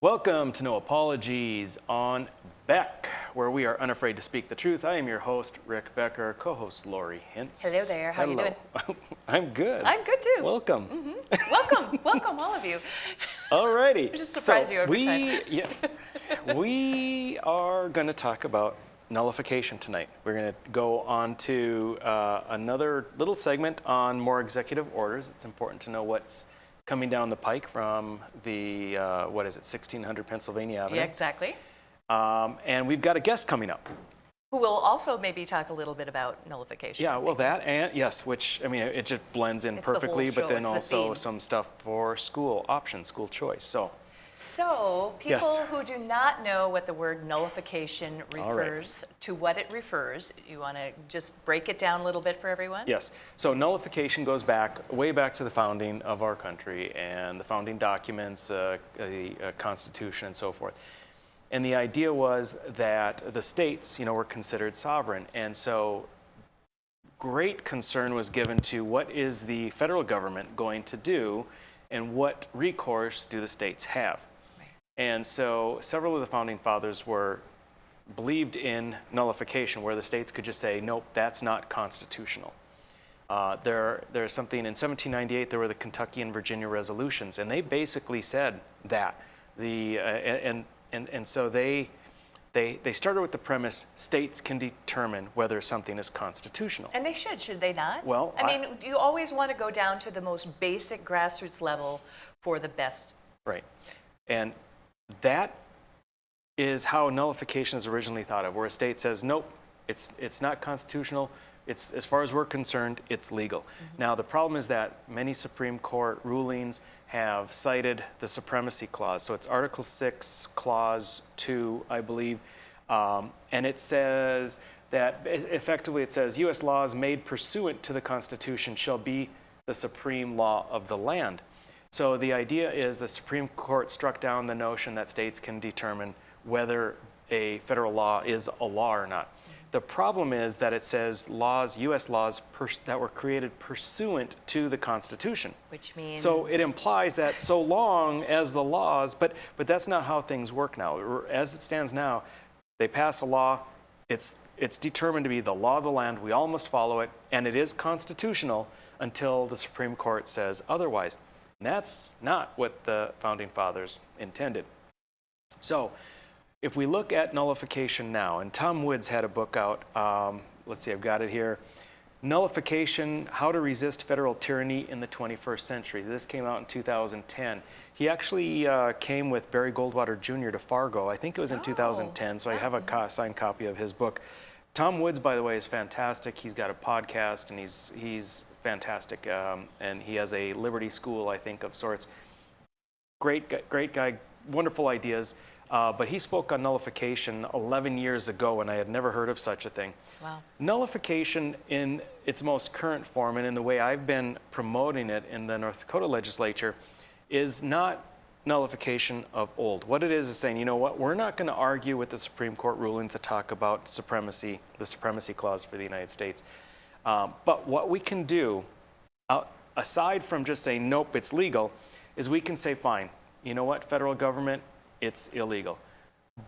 Welcome to No Apologies on Beck, where we are unafraid to speak the truth. I am your host, Rick Becker, co-host Lori Hintz. Hello there, how are you doing? I'm good. I'm good too. Welcome. Welcome all of you. Alrighty. I just surprise you every time. We are going to talk about nullification tonight. We're going to go on to another little segment on more executive orders. It's important to know what's coming down the pike from the, 1600 Pennsylvania Avenue. Yeah, exactly. And we've got a guest coming up. Who will also maybe talk a little bit about nullification. Yeah, well that, and yes, which, I mean, it just blends in perfectly, but then also some stuff for school options, school choice, So people Yes. who do not know what the word nullification refers to, what it refers, you want to just break it down a little bit for everyone? Yes, so nullification goes back, way back to the founding of our country and the founding documents, the Constitution and so forth. And the idea was that the states, were considered sovereign. And so great concern was given to what is the federal government going to do and what recourse do the states have. Right. And so several of the founding fathers believed in nullification, where the states could just say, nope, that's not constitutional. There's something in 1798, there were the Kentucky and Virginia resolutions, and they basically said that. And so they started with the premise, states can determine whether something is constitutional. And they should they not? Well, I mean, you always want to go down to the most basic grassroots level for the best. Right. And that is how nullification is originally thought of, where a state says, nope, it's not constitutional. It's, as far as we're concerned, it's legal. Mm-hmm. Now, the problem is that many Supreme Court rulings have cited the supremacy clause. So it's Article 6, Clause 2, I believe. And it says that, effectively it says, U.S. laws made pursuant to the Constitution shall be the supreme law of the land. So the idea is the Supreme Court struck down the notion that states can determine whether a federal law is a law or not. The problem is that it says laws, U.S. laws that were created pursuant to the Constitution. Which means? So it implies that so long as the laws, but that's not how things work now. As it stands now, they pass a law, it's determined to be the law of the land, we all must follow it, and it is constitutional until the Supreme Court says otherwise. And that's not what the Founding Fathers intended. So, if we look at nullification now, and Tom Woods had a book out, let's see, I've got it here, Nullification, How to Resist Federal Tyranny in the 21st Century. This came out in 2010. He actually came with Barry Goldwater Jr. to Fargo. I think it was in 2010, so I have a signed copy of his book. Tom Woods, by the way, is fantastic. He's got a podcast, and he's fantastic, and he has a Liberty School, I think, of sorts. Great guy, wonderful ideas. But he spoke on nullification 11 years ago, and I had never heard of such a thing. Wow. Nullification in its most current form, and in the way I've been promoting it in the North Dakota legislature, is not nullification of old. What it is saying, you know what, we're not going to argue with the Supreme Court ruling to talk about supremacy, the supremacy clause for the United States. But what we can do, aside from just saying, nope, it's legal, is we can say, fine, you know what, federal government, it's illegal.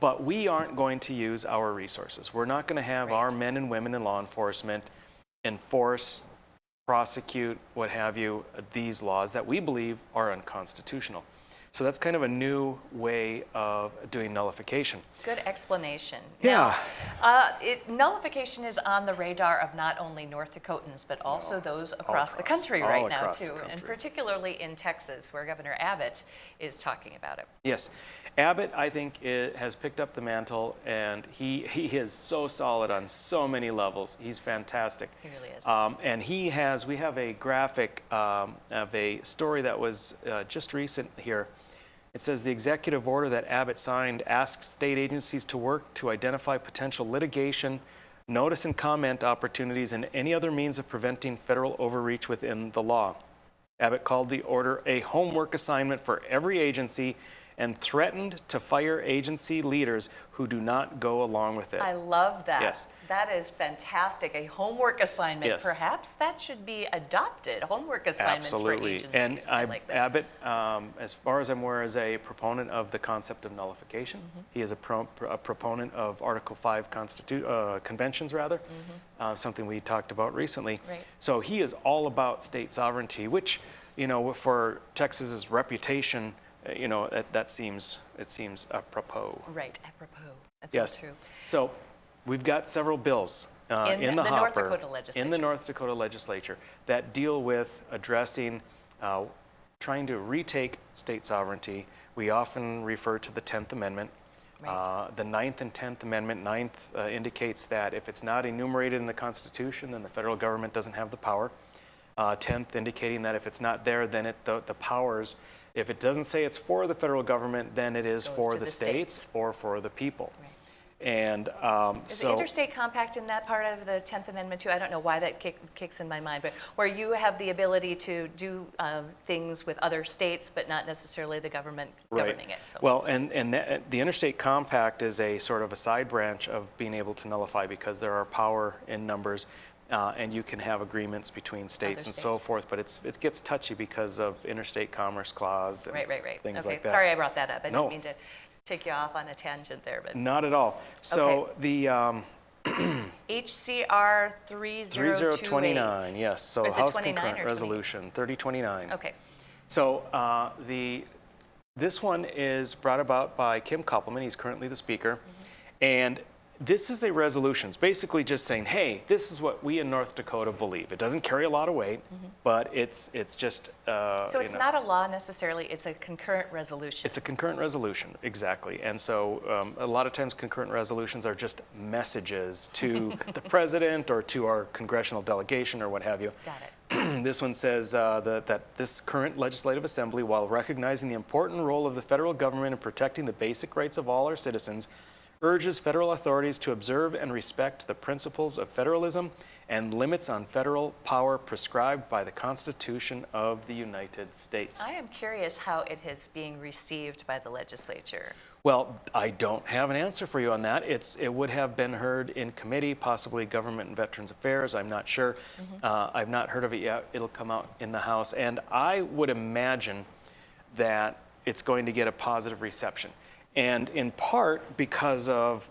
But we aren't going to use our resources. We're not going to have our men and women in law enforcement enforce, prosecute, what have you, these laws that we believe are unconstitutional. So that's kind of a new way of doing nullification. Good explanation. Yeah. Now, nullification is on the radar of not only North Dakotans, but also those across the country right now, too, and particularly in Texas, where Governor Abbott is talking about it. Yes. Abbott, I think, has picked up the mantle, and he is so solid on so many levels. He's fantastic. He really is. And we have a graphic of a story that was just recent here. It says the executive order that Abbott signed asks state agencies to work to identify potential litigation, notice and comment opportunities, and any other means of preventing federal overreach within the law. Abbott called the order a homework assignment for every agency and threatened to fire agency leaders who do not go along with it. I love that. Yes. That is fantastic. A homework assignment. Yes. Perhaps that should be adopted. Homework assignments Absolutely. for And agencies. I like that. Abbott, as far as I'm aware, is a proponent of the concept of nullification. He is a proponent of Article 5 conventions, rather, something we talked about recently. Right. So he is all about state sovereignty, which, you know, for Texas's reputation, you know, it seems apropos. Right, apropos. That's Yes. so true. So we've got several bills in the North hopper Dakota legislature. in the North Dakota legislature that deal with addressing, trying to retake state sovereignty. We often refer to the 10th Amendment. Right. The 9th and 10th Amendment. 9th indicates that if it's not enumerated in the Constitution, then the federal government doesn't have the power. 10th indicating that if it's not there, then the powers, if it doesn't say it's for the federal government, then it is Goes for to the the states states. or for the people. Right. And Is the so interstate compact in that part of the 10th Amendment too? I don't know why that kicks in my mind, but where you have the ability to do things with other states, but not necessarily the government governing it. So. Well, and the interstate compact is a sort of a side branch of being able to nullify because there are power in numbers, and you can have agreements between states and so states. forth. But it gets touchy because of interstate commerce clause and Right. things Okay, like that. sorry I brought that up. I No. didn't mean to take you off on a tangent there, but Not at all. So the HCR 3028. 3029, yes. So Is it House 29 Concurrent or 20? Resolution 3029. Okay. So this one is brought about by Kim Koppelman. He's currently the speaker. And this is a resolution. It's basically just saying, hey, this is what we in North Dakota believe. It doesn't carry a lot of weight, but it's just, So it's not a law necessarily, it's a concurrent resolution. it's a concurrent resolution, exactly. And so a lot of times concurrent resolutions are just messages to the president or to our congressional delegation or what have you. Got it. This one says that this current legislative assembly, while recognizing the important role of the federal government in protecting the basic rights of all our citizens, urges federal authorities to observe and respect the principles of federalism and limits on federal power prescribed by the Constitution of the United States. I am curious how it is being received by the legislature. Well, I don't have an answer for you on that. It would have been heard in committee, possibly Government and Veterans Affairs. I'm not sure. I've not heard of it yet. It'll come out in the House. And I would imagine that it's going to get a positive reception. And in part because of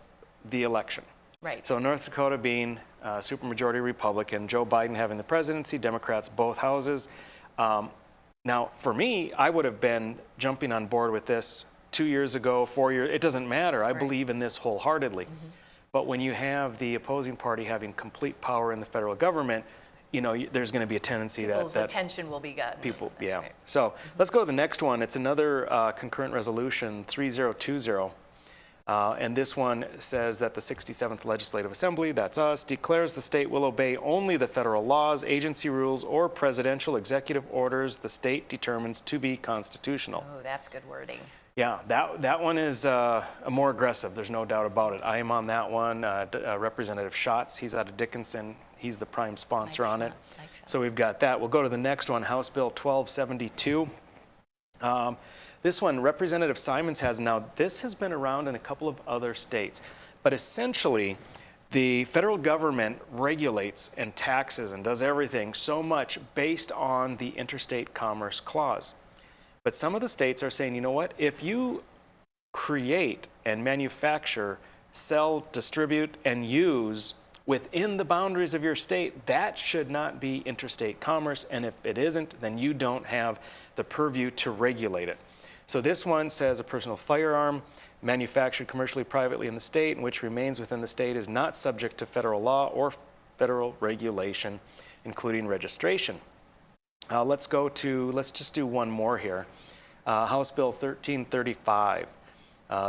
the election. Right. So North Dakota being supermajority Republican, Joe Biden having the presidency, Democrats both houses. Now, for me, I would have been jumping on board with this 2 years ago, 4 years. It doesn't matter. I believe in this wholeheartedly. But when you have the opposing party having complete power in the federal government, you know, there's going to be a tendency People's attention will be gotten. people, yeah. Right. So let's go to the next one. It's another concurrent resolution, 3020. And this one says that the 67th Legislative Assembly, that's us, declares the state will obey only the federal laws, agency rules, or presidential executive orders the state determines to be constitutional. Oh, that's good wording. Yeah, that one is more aggressive. There's no doubt about it. I am on that one. Representative Schatz, he's out of Dickinson. He's the prime sponsor on it. So we've got that. We'll go to the next one, House Bill 1272. This one, Representative Simons has now, this has been around in a couple of other states, but essentially the federal government regulates and taxes and does everything so much based on the Interstate Commerce Clause. But some of the states are saying, you know what, if you create and manufacture, sell, distribute, and use within the boundaries of your state, that should not be interstate commerce, and if it isn't, then you don't have the purview to regulate it. So this one says a personal firearm manufactured commercially privately in the state and which remains within the state is not subject to federal law or federal regulation, including registration. Let's just do one more here. House Bill 1335.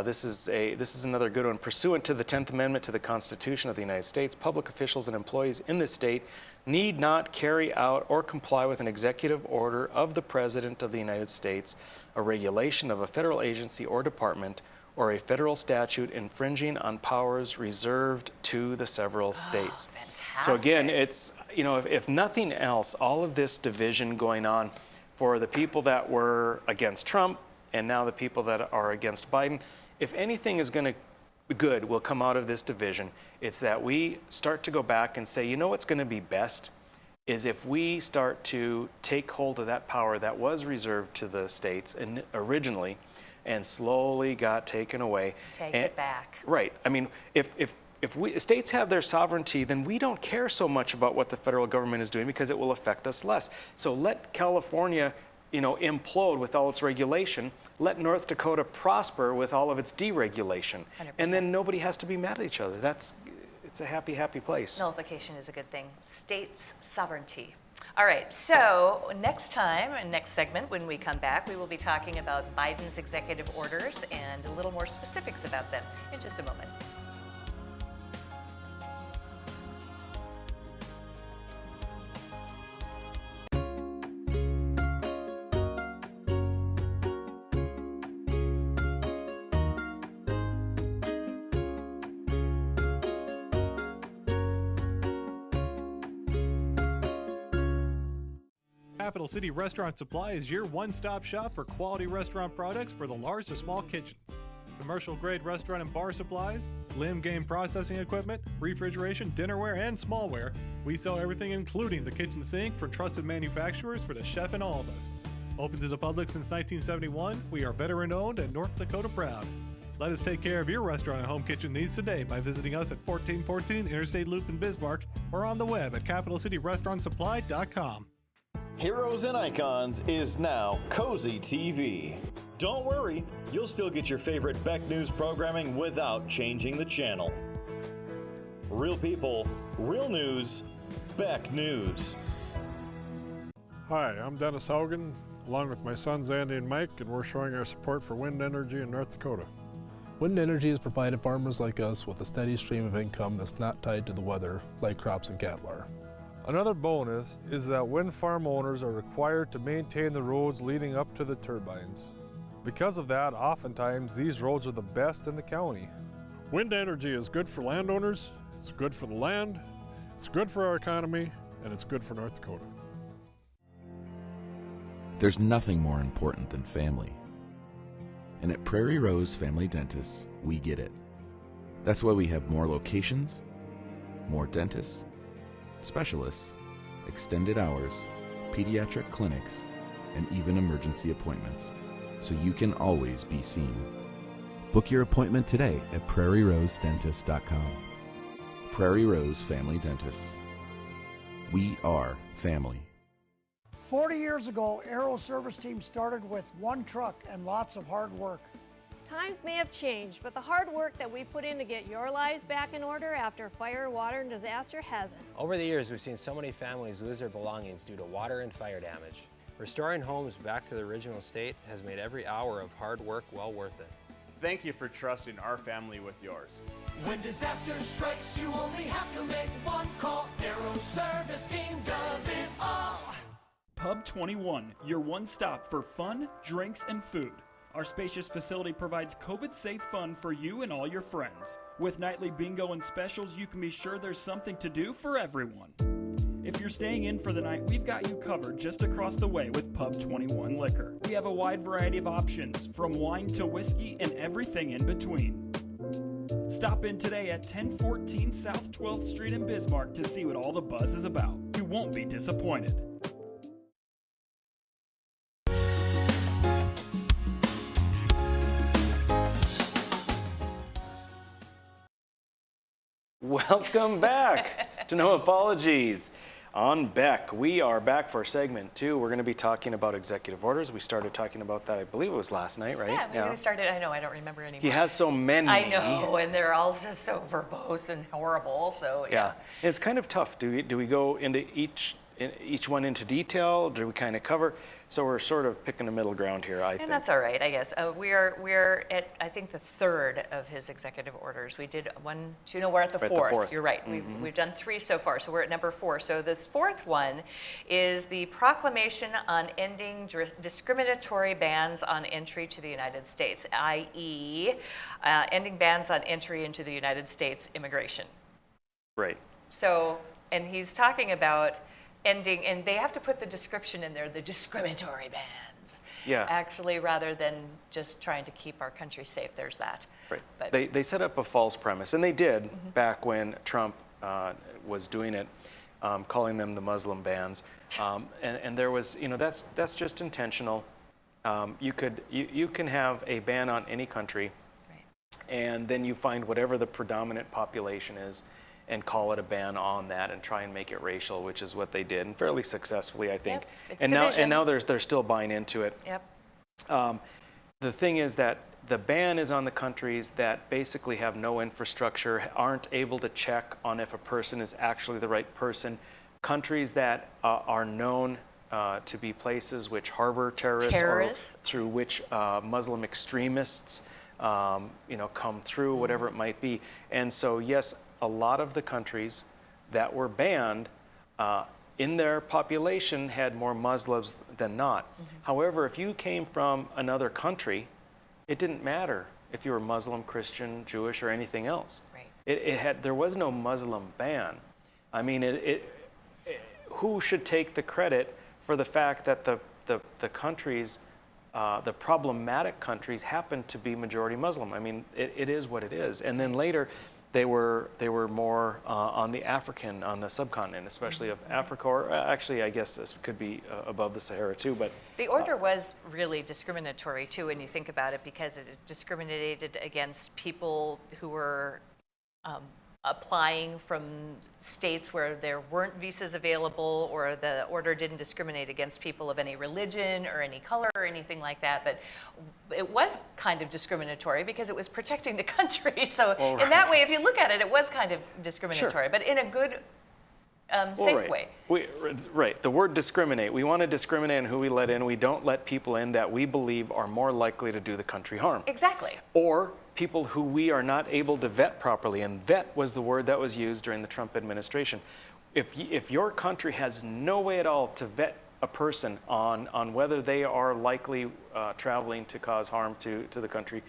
This is another good one. Pursuant to the 10th Amendment to the Constitution of the United States, public officials and employees in this state need not carry out or comply with an executive order of the President of the United States, a regulation of a federal agency or department, or a federal statute infringing on powers reserved to the several states. Fantastic. So again, it's, you know, if nothing else, all of this division going on for the people that were against Trump and now the people that are against Biden. If anything is going to good will come out of this division, it's that we start to go back and say, you know what's going to be best is if we start to take hold of that power that was reserved to the states and originally and slowly got taken away. Take it back. Right. I mean, if states have their sovereignty, then we don't care so much about what the federal government is doing because it will affect us less. So let California, implode with all its regulation. Let North Dakota prosper with all of its deregulation. 100%. And then nobody has to be mad at each other. It's a happy, happy place. Nullification is a good thing. States' sovereignty. All right, so next time, next segment, when we come back, we will be talking about Biden's executive orders and a little more specifics about them in just a moment. Capital City Restaurant Supply is your one-stop shop for quality restaurant products for the large to small kitchens. Commercial-grade restaurant and bar supplies, limb game processing equipment, refrigeration, dinnerware, and smallware. We sell everything including the kitchen sink from trusted manufacturers for the chef and all of us. Open to the public since 1971, we are veteran-owned and North Dakota proud. Let us take care of your restaurant and home kitchen needs today by visiting us at 1414 Interstate Loop in Bismarck or on the web at capitalcityrestaurantsupply.com. Heroes and Icons is now Cozy TV. Don't worry, you'll still get your favorite Beck News programming without changing the channel. Real people, real news, Beck News. Hi, I'm Dennis Haugen, along with my sons Andy and Mike, and we're showing our support for wind energy in North Dakota. Wind energy has provided farmers like us with a steady stream of income that's not tied to the weather like crops and cattle are. Another bonus is that wind farm owners are required to maintain the roads leading up to the turbines. Because of that, oftentimes these roads are the best in the county. Wind energy is good for landowners, it's good for the land, it's good for our economy, and it's good for North Dakota. There's nothing more important than family. And at Prairie Rose Family Dentists, we get it. That's why we have more locations, more dentists, specialists, extended hours, pediatric clinics, and even emergency appointments, so you can always be seen. Book your appointment today at prairierosedentist.com. Prairie Rose Family Dentists. We are family. 40 years ago, Aero Service Team started with one truck and lots of hard work. Times may have changed, but the hard work that we put in to get your lives back in order after fire, water, and disaster hasn't. Over the years, we've seen so many families lose their belongings due to water and fire damage. Restoring homes back to the original state has made every hour of hard work well worth it. Thank you for trusting our family with yours. When disaster strikes, you only have to make one call. Aero Service Team does it all. Pub 21, your one stop for fun, drinks, and food. Our spacious facility provides COVID-safe fun for you and all your friends. With nightly bingo and specials, you can be sure there's something to do for everyone. If you're staying in for the night, we've got you covered just across the way with Pub 21 Liquor. We have a wide variety of options, from wine to whiskey and everything in between. Stop in today at 1014 South 12th Street in Bismarck to see what all the buzz is about. You won't be disappointed. Welcome back to No Apologies on Beck. We are back for segment 2. We're going to be talking about executive orders. We started talking about that, I believe it was last night, right? Yeah, maybe we started. I know, I don't remember anymore. He has so many. I know, and they're all just so verbose and horrible. So yeah, it's kind of tough. Do we go into each one into detail? Do we kind of cover? So we're sort of picking a middle ground here, I think. And that's all right, I guess. We're at, I think, the third of his executive orders. We did 1, 2, no, we're at the fourth. You're right. Mm-hmm. We've done 3 so far, so we're at number 4. So this fourth one is the proclamation on ending discriminatory bans on entry to the United States, i.e., ending bans on entry into the United States immigration. Right. So, and he's talking about ending, and they have to put the description in there, the discriminatory bans. Christians. Yeah. Actually, rather than just trying to keep our country safe. There's that. Right. But They set up a false premise, and they did back when Trump was doing it, calling them the Muslim bans. And there was, that's just intentional. You can have a ban on any country, and then you find whatever the predominant population is and call it a ban on that and try and make it racial, which is what they did, and fairly successfully, I think. Yep, it's and division. now they're still buying into it. Yep. The thing is that the ban is on the countries that basically have no infrastructure, aren't able to check on if a person is actually the right person. Countries that are known to be places which harbor terrorists. Or through which Muslim extremists come through, whatever it might be. And so, yes, a lot of the countries that were banned in their population had more Muslims than not. However, if you came from another country, it didn't matter if you were Muslim, Christian, Jewish, or anything else. Right. There was no Muslim ban. I mean, who should take the credit for the fact that the countries, the problematic countries, happen to be majority Muslim? I mean, it is what it is. And then later, they were more on the subcontinent, especially of Africa, or actually, I guess this could be above the Sahara too. But the order was really discriminatory too, when you think about it, because it discriminated against people who were applying from states where there weren't visas available, or the order didn't discriminate against people of any religion or any color or anything like that. But it was kind of discriminatory because it was protecting the country. So in that way, if you look at it, it was kind of discriminatory, but in a good, safe way. Right. The word discriminate. We want to discriminate on who we let in. We don't let people in that we believe are more likely to do the country harm. Exactly. Or people who we are not able to vet properly. And vet was the word that was used during the Trump administration. If your country has no way at all to vet a person on whether they are likely traveling to cause harm to the country,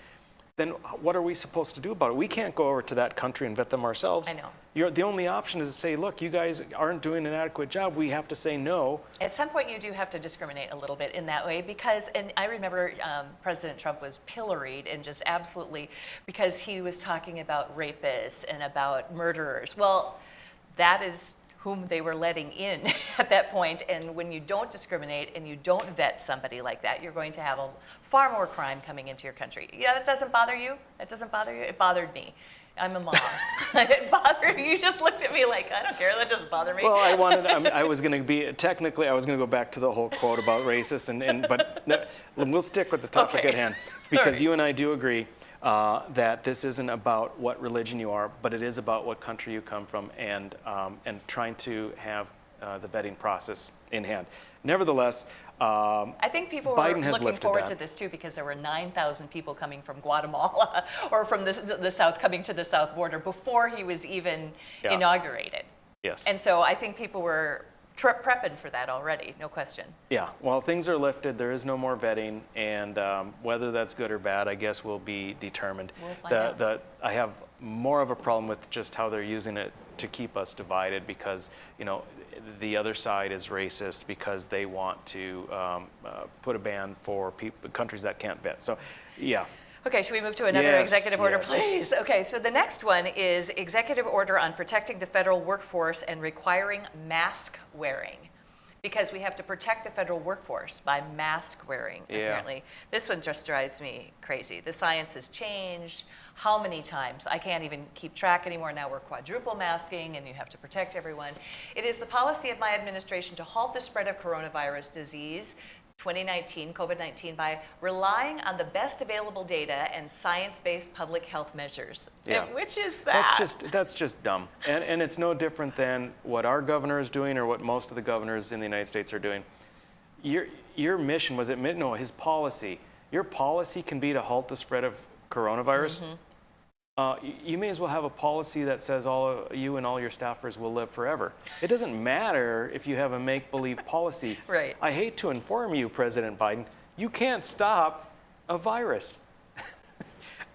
then what are we supposed to do about it? We can't go over to that country and vet them ourselves. I know. The only option is to say, look, you guys aren't doing an adequate job. We have to say no. At some point, you do have to discriminate a little bit in that way because, and I remember President Trump was pilloried and just absolutely, because he was talking about rapists and about murderers. Well, that is whom they were letting in at that point. And when you don't discriminate and you don't vet somebody like that, you're going to have far more crime coming into your country. Yeah, that doesn't bother you? That doesn't bother you? It bothered me. I'm a mom. It bothered me. You just looked at me like, I don't care, that doesn't bother me. Well, I was going to go back to the whole quote about racists, but no, we'll stick with the topic at hand, because you and I do agree that this isn't about what religion you are, but it is about what country you come from, and trying to have the vetting process in hand. Nevertheless, I think people were looking forward to this too, because there were 9,000 people coming from Guatemala or from the south, coming to the south border before he was even inaugurated. Yes. And so I think people were prepping for that already, no question. Yeah, well, things are lifted. There is no more vetting, and whether that's good or bad, I guess, will be determined. We'll find out. I have more of a problem with just how they're using it to keep us divided, because the other side is racist because they want to put a ban for countries that can't vet. So, yeah. Okay, should we move to another executive order, please? Okay, so the next one is executive order on protecting the federal workforce and requiring mask wearing, because we have to protect the federal workforce by mask wearing, apparently. This one just drives me crazy. The science has changed. How many times? I can't even keep track anymore. Now we're quadruple masking, and you have to protect everyone. It is the policy of my administration to halt the spread of coronavirus disease 2019, COVID-19, by relying on the best available data and science-based public health measures. Yeah. Which is that? That's just dumb. And it's no different than what our governor is doing or what most of the governors in the United States are doing. Your mission, his policy. Your policy can be to halt the spread of coronavirus. You may as well have a policy that says you and all your staffers will live forever. It doesn't matter if you have a make-believe policy. Right. I hate to inform you, President Biden, you can't stop a virus.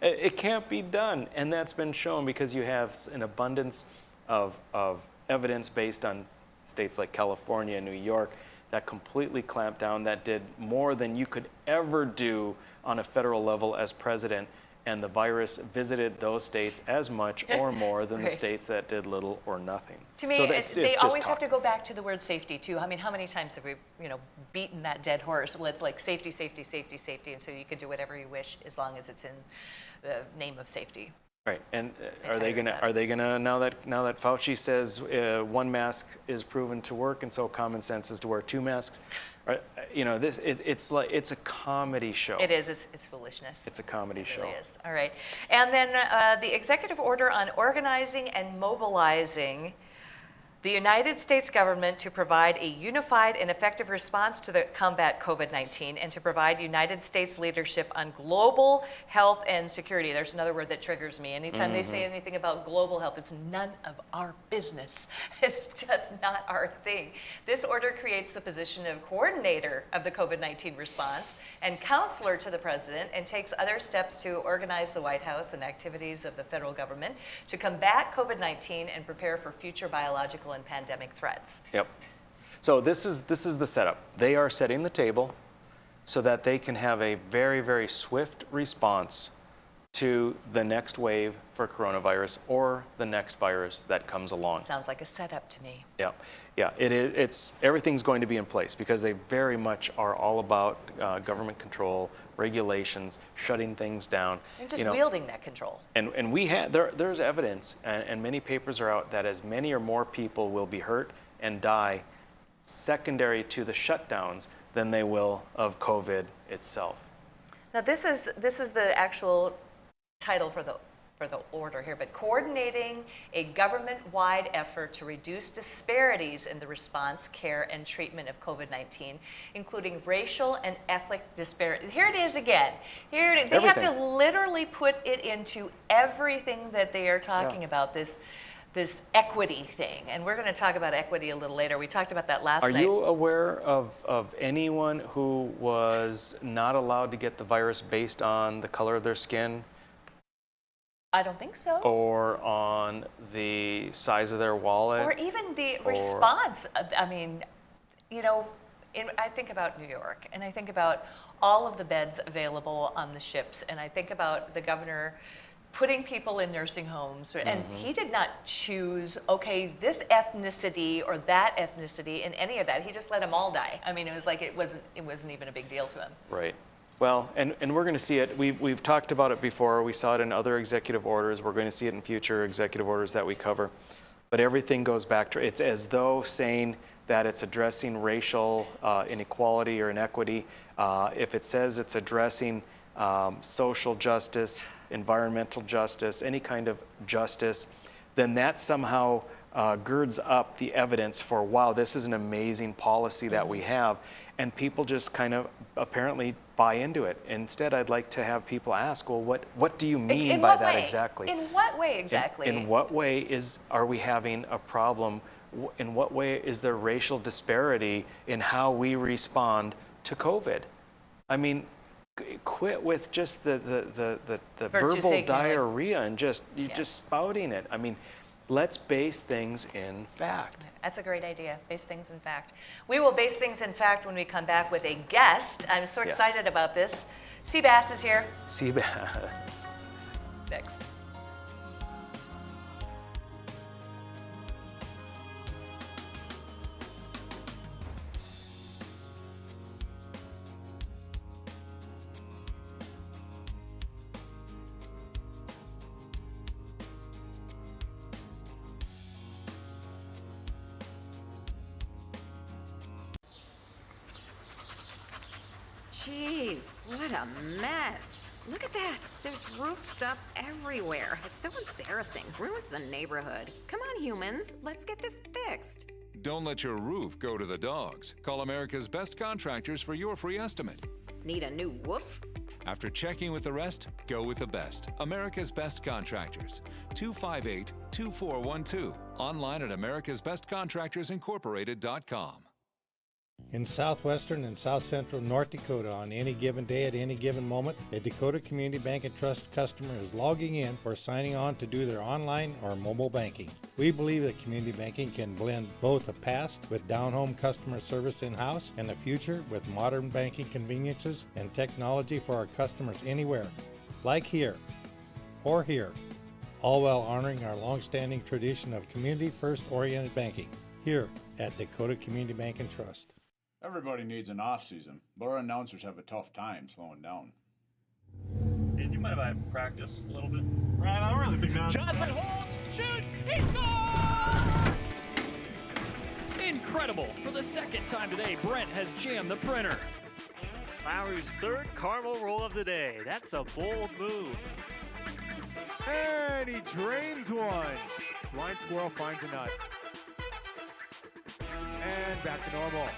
It can't be done, and that's been shown because you have an abundance of evidence based on states like California and New York that completely clamped down, that did more than you could ever do on a federal level as president. And the virus visited those states as much or more than the Right. states that did little or nothing. To me, So they just always talk. have to go back to the word safety too. I mean, how many times have we, beaten that dead horse? Well, it's like safety, safety, safety, safety, and so you can do whatever you wish as long as it's in the name of safety. Right, and I'm tired of that. are they gonna now that Fauci says one mask is proven to work, and so common sense is to wear 2 masks? Right, it's a comedy show. It is. It's foolishness. It's a comedy It show. really is. All right. And then the executive order on organizing and mobilizing the United States government to provide a unified and effective response to the combat COVID-19 and to provide United States leadership on global health and security. There's another word that triggers me. Anytime they say anything about global health, it's none of our business. It's just not our thing. This order creates the position of coordinator of the COVID-19 response and counselor to the president, and takes other steps to organize the White House and activities of the federal government to combat COVID-19 and prepare for future biological and pandemic threats. Yep. So this is the setup. They are setting the table so that they can have a very, very swift response to the next wave for coronavirus or the next virus that comes along. Sounds like a setup to me. Yeah, it's everything's going to be in place because they very much are all about government control, regulations, shutting things down. And just wielding that control. And we had there's evidence, and many papers are out, that as many or more people will be hurt and die secondary to the shutdowns than they will of COVID itself. Now this is the actual title for the order here, but coordinating a government-wide effort to reduce disparities in the response, care, and treatment of COVID-19, including racial and ethnic disparities. Here it is again. They have to literally put it into everything that they are talking about, this equity thing. And we're going to talk about equity a little later. We talked about that last night. Are you aware of anyone who was not allowed to get the virus based on the color of their skin? I don't think so. Or on the size of their wallet? Or even the response. I mean, I think about New York, and I think about all of the beds available on the ships, and I think about the governor putting people in nursing homes, and he did not choose, okay, this ethnicity or that ethnicity in any of that. He just let them all die. I mean, it was like it wasn't even a big deal to him. Right. Well, and we're going to see it. We've talked about it before. We saw it in other executive orders. We're going to see it in future executive orders that we cover. But everything goes back to, it's as though saying that it's addressing racial inequality or inequity. If it says it's addressing social justice, environmental justice, any kind of justice, then that somehow girds up the evidence for, wow, this is an amazing policy that we have. And people just kind of apparently buy into it. Instead, I'd like to have people ask, well, what do you mean by that exactly? In what way exactly? In what way are we having a problem? In what way is there racial disparity in how we respond to COVID? I mean, quit with just the verbal diarrhea and just spouting it. I mean, let's base things in fact. That's a great idea. Base things in fact. We will base things in fact when we come back with a guest. I'm so excited about this. Seabass is here. Seabass. Next. Jeez, what a mess. Look at that. There's roof stuff everywhere. It's so embarrassing. Ruins the neighborhood. Come on, humans. Let's get this fixed. Don't let your roof go to the dogs. Call America's Best Contractors for your free estimate. Need a new woof? After checking with the rest, go with the best. America's Best Contractors. 258-2412. Online at americasbestcontractorsincorporated.com. In southwestern and south central North Dakota, on any given day at any given moment, a Dakota Community Bank and Trust customer is logging in or signing on to do their online or mobile banking. We believe that community banking can blend both the past with down-home customer service in-house and the future with modern banking conveniences and technology for our customers anywhere, like here or here, all while honoring our long-standing tradition of community-first oriented banking here at Dakota Community Bank and Trust. Everybody needs an off-season, but our announcers have a tough time slowing down. Hey, do you mind if I practice a little bit? Right, I'm really big man. Johnson holds, shoots, he scores! Incredible! For the second time today, Brent has jammed the printer. Lowry's third caramel roll of the day. That's a bold move. And he drains one. Blind squirrel finds a nut. And back to normal.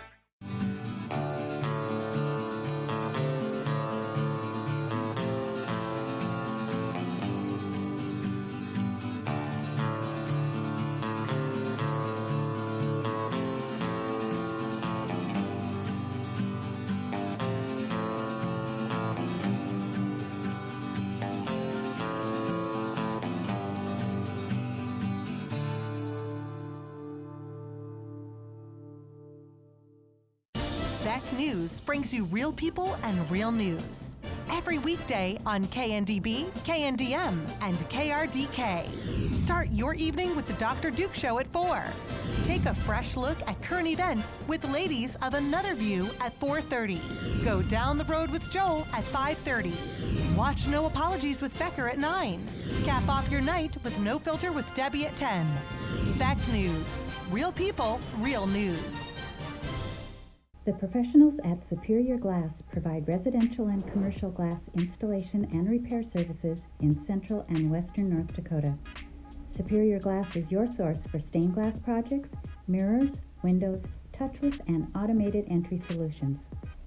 Beck News brings you real people and real news. Every weekday on KNDB, KNDM, and KRDK. Start your evening with the Dr. Duke Show at 4. Take a fresh look at current events with Ladies of Another View at 4:30. Go down the road with Joel at 5:30. Watch No Apologies with Becker at 9. Cap off your night with No Filter with Debbie at 10. Beck News. Real people, real news. The professionals at Superior Glass provide residential and commercial glass installation and repair services in central and western North Dakota. Superior Glass is your source for stained glass projects, mirrors, windows, touchless, and automated entry solutions.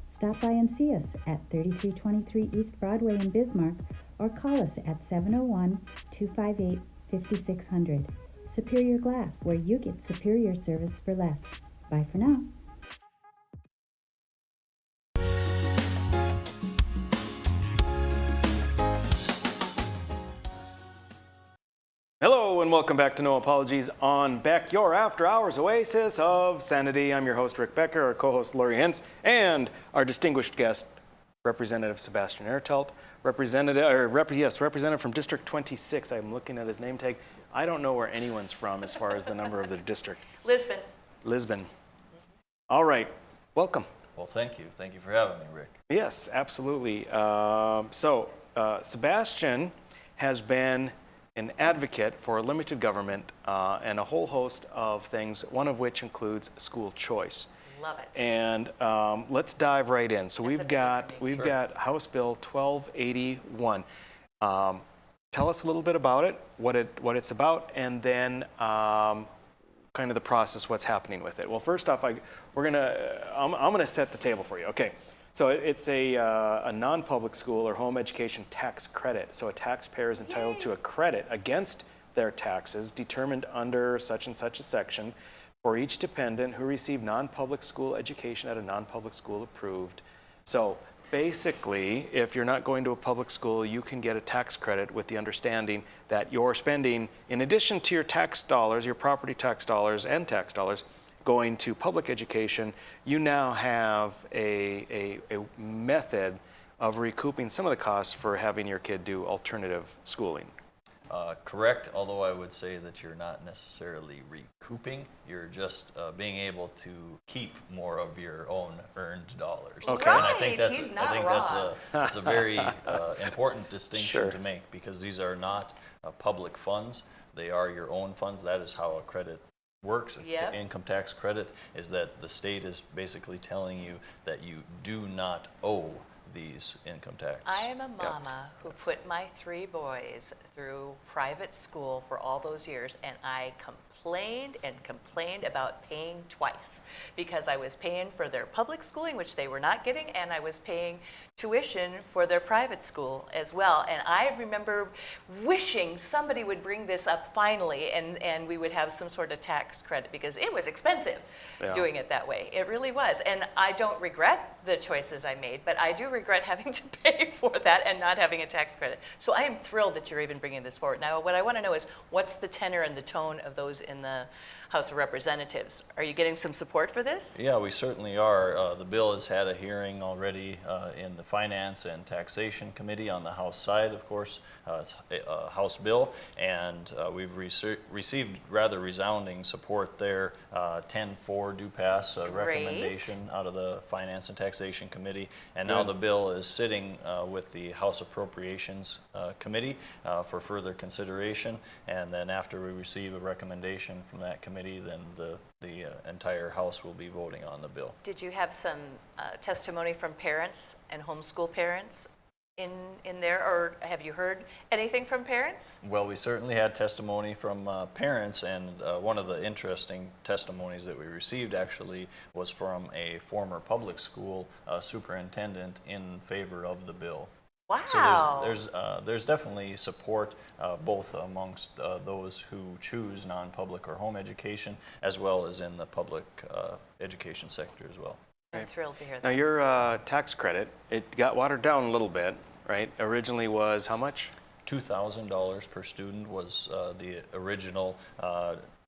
Stop by and see us at 3323 East Broadway in Bismarck or call us at 701-258-5600. Superior Glass, where you get superior service for less. Bye for now. Hello and welcome back to No Apologies on Beck, your after-hours oasis of sanity. I'm your host, Rick Becker, our co-host, Lori Hintz, and our distinguished guest, Representative Sebastian Ertelt, representative from District 26. I'm looking at his name tag. I don't know where anyone's from as far as the number of the district. Lisbon. All right, welcome. Well, thank you. Thank you for having me, Rick. Yes, absolutely. Sebastian has been an advocate for limited government and a whole host of things, one of which includes school choice. Love it. And let's dive right in. So we've got House Bill 1281. Tell us a little bit about it, what it's about, and then kind of the process, what's happening with it. Well, first off, I'm gonna set the table for you. Okay. So it's a non-public school or home education tax credit. So a taxpayer is entitled to a credit against their taxes determined under such and such a section for each dependent who received non-public school education at a non-public school approved. So basically, if you're not going to a public school, you can get a tax credit with the understanding that you're spending, in addition to your tax dollars, your property tax dollars and tax dollars, going to public education, you now have a method of recouping some of the costs for having your kid do alternative schooling. Correct, although I would say that you're not necessarily recouping, you're just being able to keep more of your own earned dollars. Okay. And I think that's a very important distinction to make, because these are not public funds, they are your own funds. That is how a credit works. Yep. Income tax credit is that the state is basically telling you that you do not owe these income tax. I am a mama who put my 3 boys through private school for all those years, and I complained and complained about paying twice, because I was paying for their public schooling, which they were not getting, and I was paying tuition for their private school as well. And I remember wishing somebody would bring this up finally, and we would have some sort of tax credit, because it was expensive doing it that way. It really was. And I don't regret the choices I made, but I do regret having to pay for that and not having a tax credit. So I am thrilled that you're even bringing this forward. Now, what I want to know is, what's the tenor and the tone of those in the House of Representatives? Are you getting some support for this? Yeah, we certainly are. The bill has had a hearing already in the Finance and Taxation Committee on the House side, of course. It's a House bill, and we've received rather resounding support there. 10-4 do pass recommendation out of the Finance and Taxation Committee, and now the bill is sitting with the House Appropriations Committee for further consideration, and then after we receive a recommendation from that committee, then the entire House will be voting on the bill. Did you have some testimony from parents and homeschool parents in there, or have you heard anything from parents? Well, we certainly had testimony from parents, and one of the interesting testimonies that we received actually was from a former public school superintendent in favor of the bill. Wow. So there's definitely support both amongst those who choose non-public or home education, as well as in the public education sector as well. I'm thrilled to hear that. Now your tax credit, it got watered down a little bit, right? Originally was how much? $2,000 per student was the original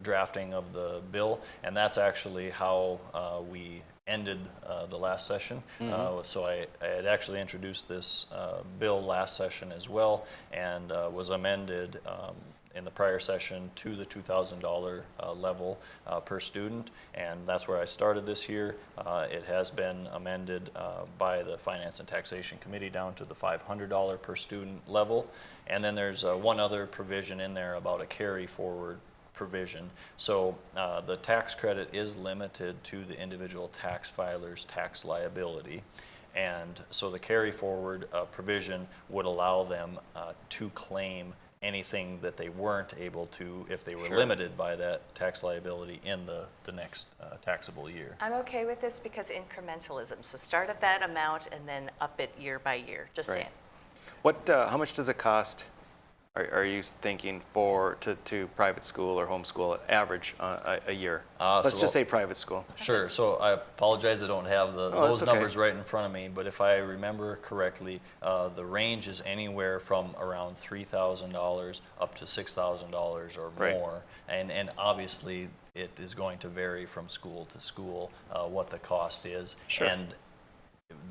drafting of the bill, and that's actually how we ended the last session. So I had actually introduced this bill last session as well, and was amended in the prior session to the $2,000 level per student, and that's where I started this year. It has been amended by the Finance and Taxation Committee down to the $500 per student level, and then there's one other provision in there about a carry forward provision. So the tax credit is limited to the individual tax filer's tax liability, and so the carry forward provision would allow them to claim anything that they weren't able to if they were limited by that tax liability in the next taxable year. I'm okay with this because incrementalism. So start at that amount and then up it year by year. Just saying. What? How much does it cost? Are you thinking to private school or homeschool average a year? Let's just say private school. Sure. So I apologize, I don't have those numbers right in front of me, but if I remember correctly, the range is anywhere from around $3,000 up to $6,000 or more, and obviously it is going to vary from school to school what the cost is. And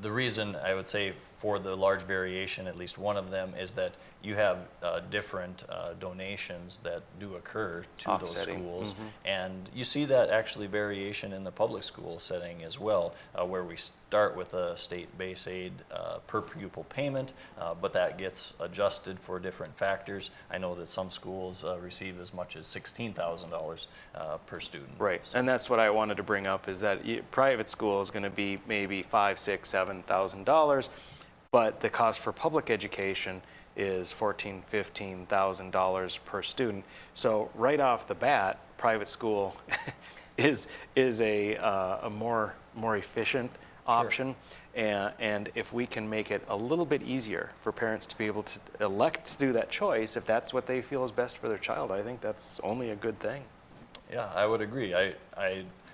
the reason I would say for the large variation, at least one of them, is that you have different donations that do occur to those schools. And you see that actually variation in the public school setting as well, where we start with a state base aid per pupil payment, but that gets adjusted for different factors. I know that some schools receive as much as $16,000 per student. Right, and that's what I wanted to bring up, is that private school is going to be maybe $5,000, $6,000, $7,000, but the cost for public education is $14,000, $15,000 per student. So right off the bat, private school is a more efficient option. And if we can make it a little bit easier for parents to be able to elect to do that choice, if that's what they feel is best for their child, I think that's only a good thing. Yeah, I would agree.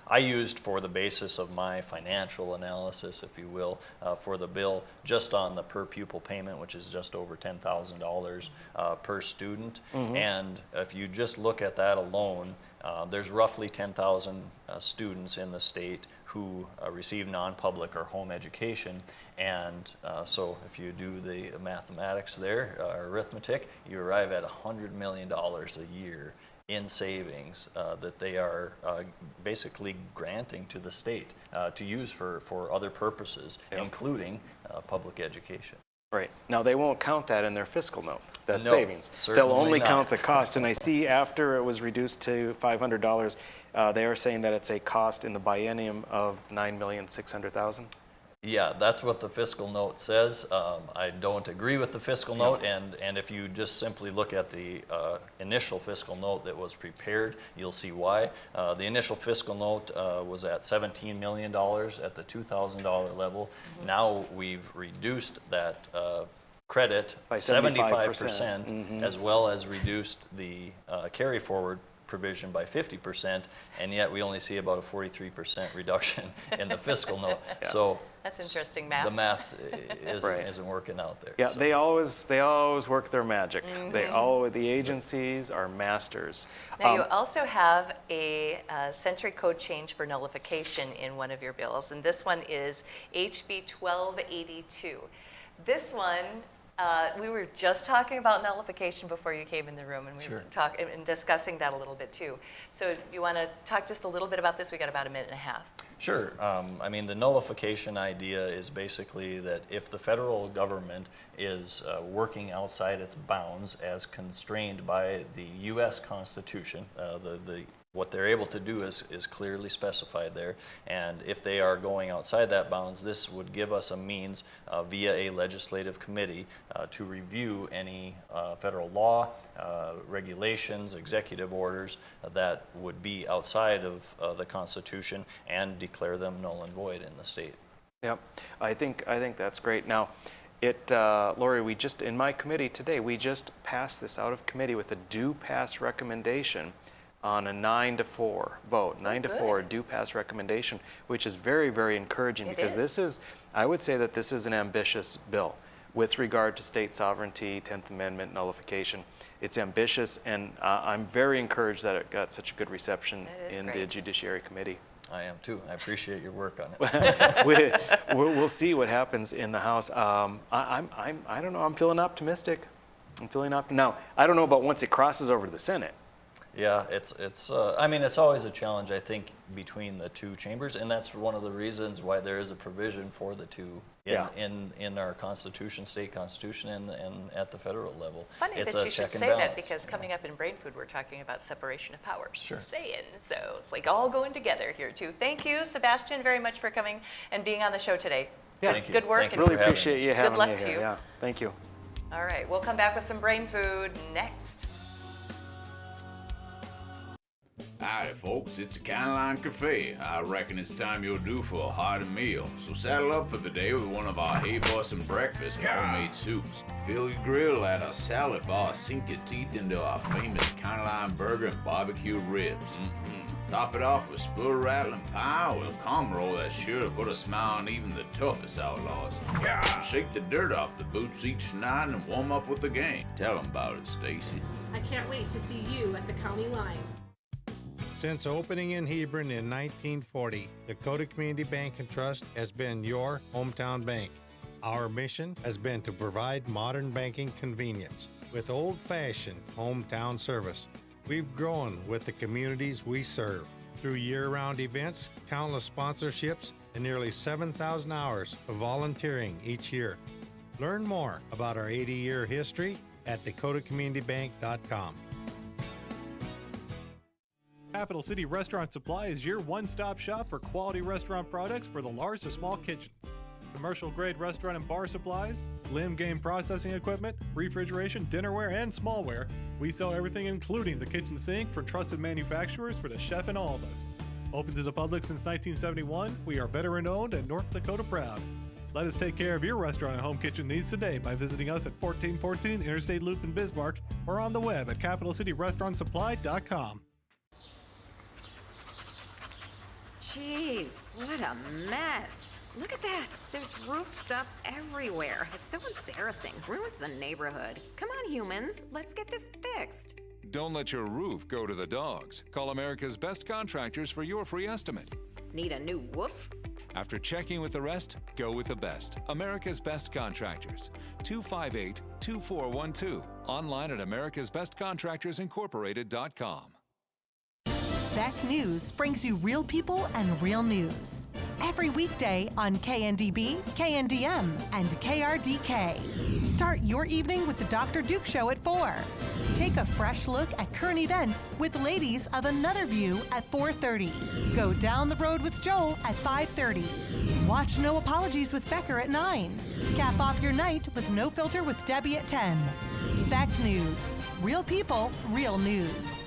I used for the basis of my financial analysis, if you will, for the bill, just on the per pupil payment, which is just over $10,000 per student. And if you just look at that alone, there's roughly 10,000 students in the state who receive non-public or home education. And so if you do the mathematics there, arithmetic, you arrive at $100 million a year in savings that they are basically granting to the state to use for other purposes, including public education. Right. Now, they won't count that in their fiscal note, that savings. They'll only count the cost. And I see after it was reduced to $500, they are saying that it's a cost in the biennium of $9,600,000. Yeah, that's what the fiscal note says. I don't agree with the fiscal note, and if you just simply look at the initial fiscal note that was prepared, you'll see why. The initial fiscal note was at $17 million at the $2,000 level. Now we've reduced that credit by 75%, as well as reduced the carry forward provision by 50%, and yet we only see about a 43% reduction in the fiscal note. So that's interesting math. The math isn't working out there. Yeah, so. they always work their magic. The agencies are masters. Now you also have a century code change for nullification in one of your bills, and this one is HB 1282. This one, we were just talking about nullification before you came in the room, and we were talking and discussing that a little bit too. So you want to talk just a little bit about this? We got about a minute and a half. Sure. I mean, the nullification idea is basically that if the federal government is working outside its bounds as constrained by the U.S. Constitution, what they're able to do is clearly specified there. And if they are going outside that bounds, this would give us a means via a legislative committee to review any federal law, regulations, executive orders that would be outside of the Constitution and declare them null and void in the state. Yep, I think that's great. Now, Lori, we just, in my committee today, we just passed this out of committee with a due pass recommendation on a 9-4 vote, 9-4 due pass recommendation, which is very, very encouraging because this is, I would say that this is an ambitious bill with regard to state sovereignty, 10th Amendment nullification. It's ambitious, and I'm very encouraged that it got such a good reception in the Judiciary Committee. I am too. I appreciate your work on it. We'll see what happens in the House. I don't know. I'm feeling optimistic. Now, I don't know about once it crosses over to the Senate. Yeah, I mean, it's always a challenge, I think, between the two chambers, and that's one of the reasons why there is a provision for the two in our Constitution, state Constitution, and at the federal level. Funny it's that a you should check and say balance. That because coming up in Brain Food, we're talking about separation of powers. Sure. Just saying. So it's like all going together here, too. Thank you, Sebastian, very much for coming and being on the show today. Yeah. Thank you. Good work. Thank you really appreciate you having good luck me to here. you. Yeah, thank you. All right, we'll come back with some Brain Food next. Howdy folks, it's the County Cafe. I reckon it's time you're due for a hearty meal. So saddle up for the day with one of our Hey Bussin' breakfast homemade soups. Fill your grill at a salad bar, sink your teeth into our famous County Line burger and barbecue ribs. Top it off with spur rattling pie with a calm roll that's sure to put a smile on even the toughest outlaws. Shake the dirt off the boots each night and warm up with the gang. Tell them about it, Stacy. I can't wait to see you at the County Line. Since opening in Hebron in 1940, Dakota Community Bank and Trust has been your hometown bank. Our mission has been to provide modern banking convenience with old-fashioned hometown service. We've grown with the communities we serve through year-round events, countless sponsorships, and nearly 7,000 hours of volunteering each year. Learn more about our 80-year history at dakotacommunitybank.com. Capital City Restaurant Supply is your one-stop shop for quality restaurant products for the large to small kitchens. Commercial-grade restaurant and bar supplies, limb game processing equipment, refrigeration, dinnerware, and smallware. We sell everything including the kitchen sink for trusted manufacturers for the chef and all of us. Open to the public since 1971, we are veteran-owned and North Dakota proud. Let us take care of your restaurant and home kitchen needs today by visiting us at 1414 Interstate Loop in Bismarck or on the web at capitalcityrestaurantsupply.com. Jeez, what a mess. Look at that. There's roof stuff everywhere. It's so embarrassing. Ruins the neighborhood. Come on, humans. Let's get this fixed. Don't let your roof go to the dogs. Call America's Best Contractors for your free estimate. Need a new woof? After checking with the rest, go with the best. America's Best Contractors. 258-2412. Online at americasbestcontractorsincorporated.com. Beck News brings you real people and real news. Every weekday on KNDB, KNDM, and KRDK. Start your evening with the Dr. Duke Show at 4. Take a fresh look at current events with Ladies of Another View at 4:30. Go down the road with Joel at 5:30. Watch No Apologies with Becker at 9. Cap off your night with No Filter with Debbie at 10. Beck News. Real people, real news.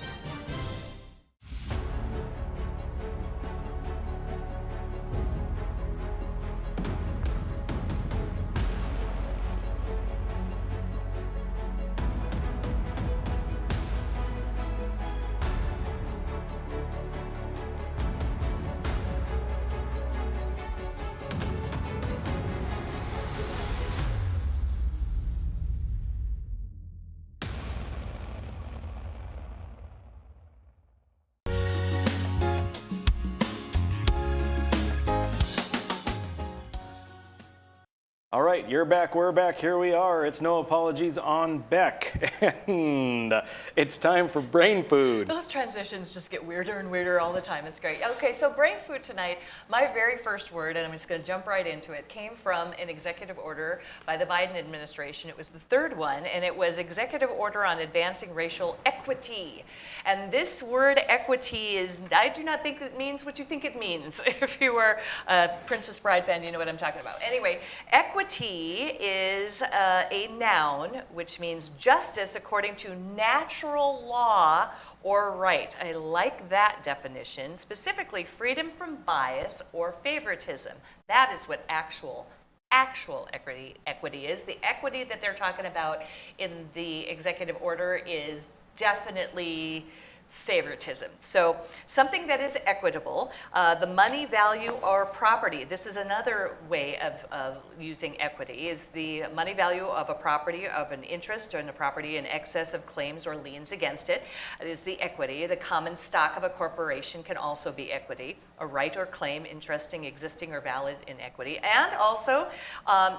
All right, you're back, we're back, here we are. It's No Apologies on Beck. And it's time for brain food. Those transitions just get weirder and weirder all the time. It's great. Okay, so brain food tonight, my very first word, and I'm just going to jump right into it, came from an executive order by the Biden administration. It was the third one, and it was Executive Order on Advancing Racial Equity. And this word equity is, I do not think it means what you think it means. If you were a Princess Bride fan, you know what I'm talking about. Anyway, equity is a noun, which means justice according to natural law or right. I like that definition, specifically freedom from bias or favoritism. That is what actual equity is. The equity that they're talking about in the executive order is definitely favoritism. So something that is equitable, the money, value, or property. This is another way of using equity, is the money value of a property, of an interest in a property in excess of claims or liens against it. It is the equity. The common stock of a corporation can also be equity, a right or claim interesting, existing, or valid in equity. And also,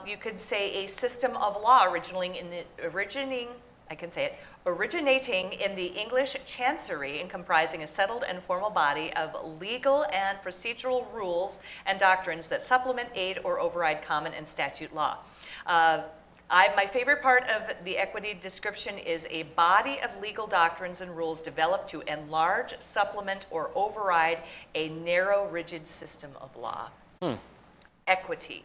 you could say a system of law originating in the English Chancery and comprising a settled and formal body of legal and procedural rules and doctrines that supplement, aid, or override common and statute law. My favorite part of the equity description is a body of legal doctrines and rules developed to enlarge, supplement, or override a narrow, rigid system of law. Equity.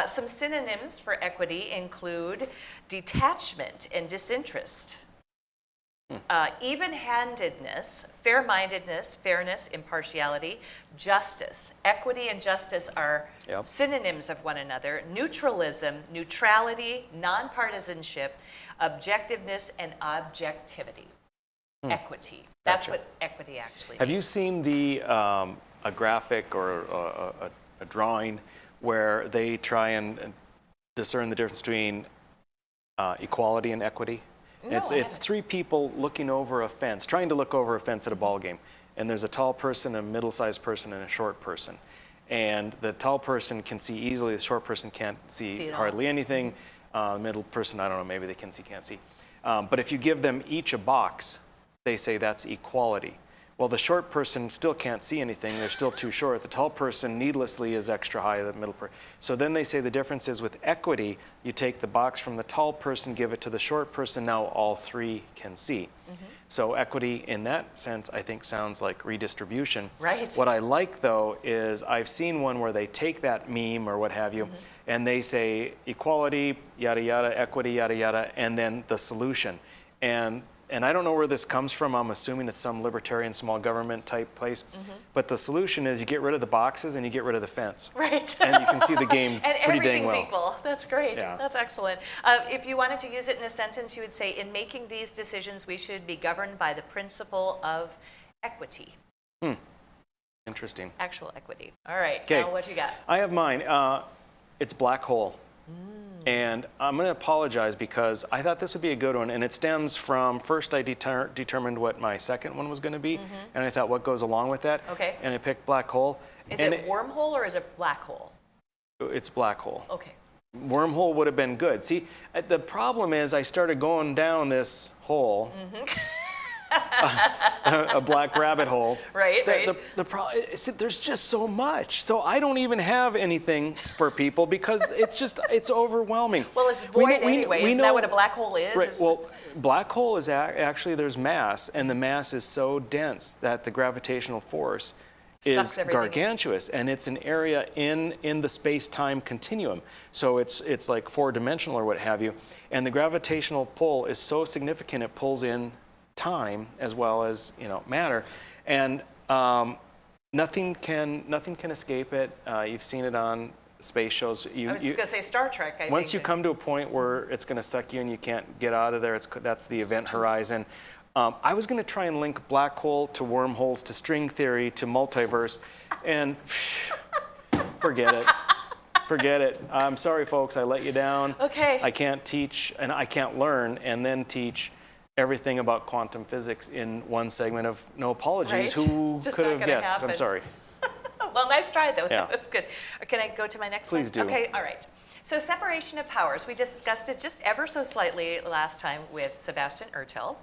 Some synonyms for equity include detachment and disinterest, even-handedness, fair-mindedness, fairness, impartiality, justice. Equity and justice are synonyms of one another. Neutralism, neutrality, nonpartisanship, objectiveness, and objectivity. Equity. That's what equity actually means. Have you seen the a graphic or a drawing where they try and discern the difference between equality and equity? No, It's three people looking over a fence, trying to look over a fence at a ball game. And there's a tall person, a middle-sized person, and a short person. And the tall person can see easily, the short person can't see hardly anything. Middle person, I don't know, maybe they can see, can't see. But if you give them each a box, they say that's equality. Well, the short person still can't see anything. They're still too short. The tall person needlessly is extra high, the middle person. So then they say the difference is with equity, you take the box from the tall person, give it to the short person, now all three can see. So equity in that sense, I think, sounds like redistribution. Right. What I like, though, is I've seen one where they take that meme or what have you, and they say equality, yada, yada, equity, yada, yada, and then the solution. And I don't know where this comes from. I'm assuming it's some libertarian small government type place. But the solution is you get rid of the boxes and you get rid of the fence. Right. And you can see the game and pretty dang well. everything's equal. That's great. Yeah. That's excellent. If you wanted to use it in a sentence, you would say, in making these decisions, we should be governed by the principle of equity. Interesting. Actual equity. All right. Okay. Now what you got? I have mine. It's black hole. And I'm going to apologize because I thought this would be a good one, and it stems from first I determined what my second one was going to be, and I thought what goes along with that. Okay. And I picked black hole. Is it wormhole or is it black hole? It's black hole. Okay. Wormhole would have been good. See, the problem is I started going down this hole, a black rabbit hole. Right, The problem is there's just so much. So I don't even have anything for people because it's overwhelming. Well, it's void anyway. Isn't that what a black hole is? Right. Well, black hole is actually there's mass, and the mass is so dense that the gravitational force is Sucks everything in. gargantuous, and it's an area in the space-time continuum. So it's like 4-dimensional or what have you, and the gravitational pull is so significant it pulls in time as well as matter, and nothing can escape it. You've seen it on space shows. I was just going to say Star Trek. Once you come to a point where it's going to suck you and you can't get out of there, that's the event horizon. I was going to try and link black hole to wormholes to string theory to multiverse, and forget it. Forget it. I'm sorry, folks. I let you down. Okay. I can't teach and I can't learn and then teach everything about quantum physics in one segment of No Apologies. Right. Who It's just could not have gonna guessed? happen. I'm sorry. Well, nice try, though. Yeah. That's good. Can I go to my next one? Please do. Okay, all right. So separation of powers. We discussed it just ever so slightly last time with Sebastian Ertel.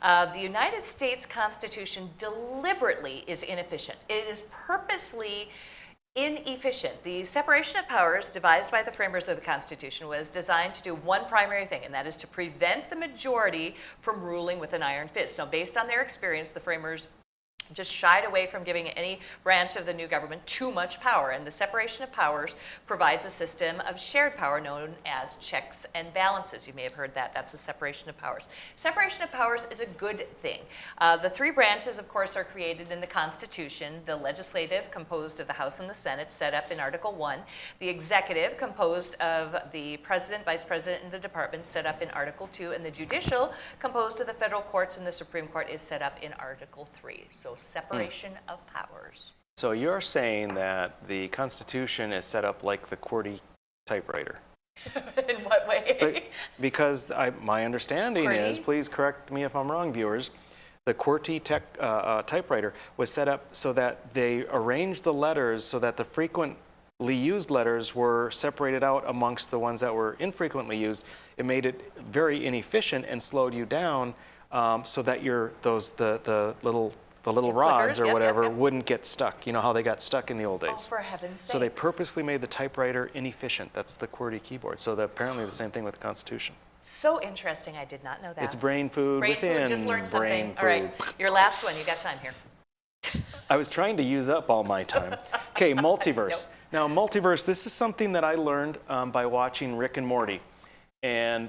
The United States Constitution deliberately is inefficient. It is purposely inefficient. The separation of powers devised by the framers of the Constitution was designed to do one primary thing, and that is to prevent the majority from ruling with an iron fist. Now, based on their experience, the framers just shied away from giving any branch of the new government too much power, and the separation of powers provides a system of shared power known as checks and balances. You may have heard that. That's the separation of powers. Separation of powers is a good thing. The three branches, of course, are created in the Constitution. The legislative, composed of the House and the Senate, set up in Article 1. The executive, composed of the President, Vice President, and the departments, set up in Article 2. And the judicial, composed of the federal courts and the Supreme Court, is set up in Article 3. So separation of powers. So you're saying that the Constitution is set up like the QWERTY typewriter? In what way? Because my understanding QWERTY? is, please correct me if I'm wrong, viewers, the QWERTY typewriter was set up so that they arranged the letters so that the frequently used letters were separated out amongst the ones that were infrequently used. It made it very inefficient and slowed you down so that the little rods or whatever wouldn't get stuck. You know how they got stuck in the old days. Oh, for heaven's sakes. So they purposely made the typewriter inefficient. That's the QWERTY keyboard. So apparently the same thing with the Constitution. So interesting. I did not know that. It's brain food Brain within food. Just learned brain something. food. All right. Your last one. You got time here. I was trying to use up all my time. Okay, multiverse. Now, multiverse, this is something that I learned by watching Rick and Morty. And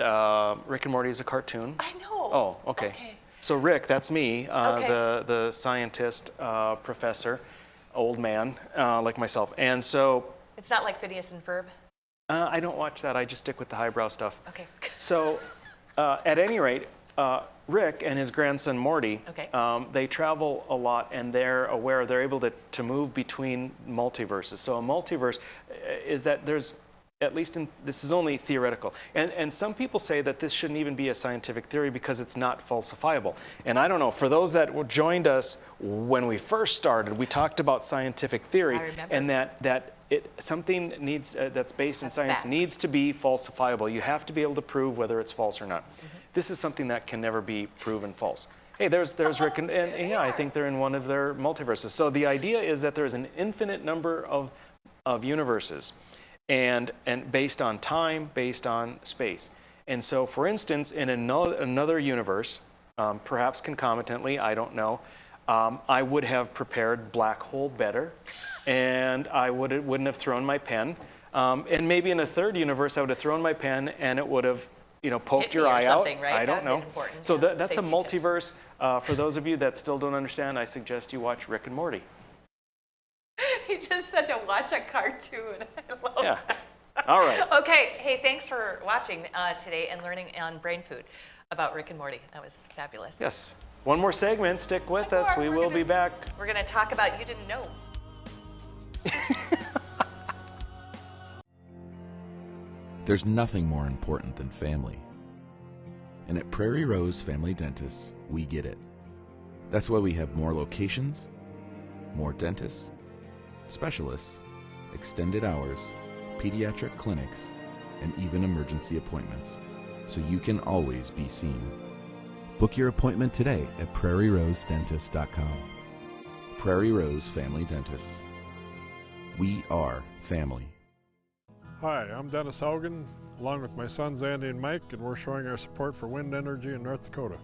Rick and Morty is a cartoon. I know. Oh, okay. So Rick, that's me, the scientist, professor, old man, like myself. And so... It's not like Phineas and Ferb? I don't watch that. I just stick with the highbrow stuff. Okay. So at any rate, Rick and his grandson Morty, they travel a lot and they're able to move between multiverses. So a multiverse is that there's, at least this is only theoretical. And some people say that this shouldn't even be a scientific theory because it's not falsifiable. And I don't know, for those that joined us when we first started, we talked about scientific theory and that something needs that's based in science facts. needs to be falsifiable. You have to be able to prove whether it's false or not. This is something that can never be proven false. Hey, there's Rick, and yeah, I think they're in one of their multiverses. So the idea is that there's an infinite number of universes, and based on time, based on space. And so, for instance, in another universe, perhaps concomitantly, I don't know, I would have prepared black hole better, and I wouldn't have thrown my pen. And maybe in a third universe, I would have thrown my pen, and it would have poked your eye out. Right? I don't know. So that's a Safety multiverse. For those of you that still don't understand, I suggest you watch Rick and Morty. He just said to watch a cartoon. I love that. All right. Okay. Hey, thanks for watching today and learning on brain food about Rick and Morty. That was fabulous. Yes. One more segment. Stick with us. We will be back. We're going to talk about You Didn't Know. There's nothing more important than family. And at Prairie Rose Family Dentists, we get it. That's why we have more locations, more dentists, specialists, extended hours, pediatric clinics, and even emergency appointments, so you can always be seen. Book your appointment today at prairierosedentist.com. Prairie Rose Family Dentists. We are family. Hi, I'm Dennis Haugen, along with my sons Andy and Mike, and we're showing our support for wind energy in North Dakota.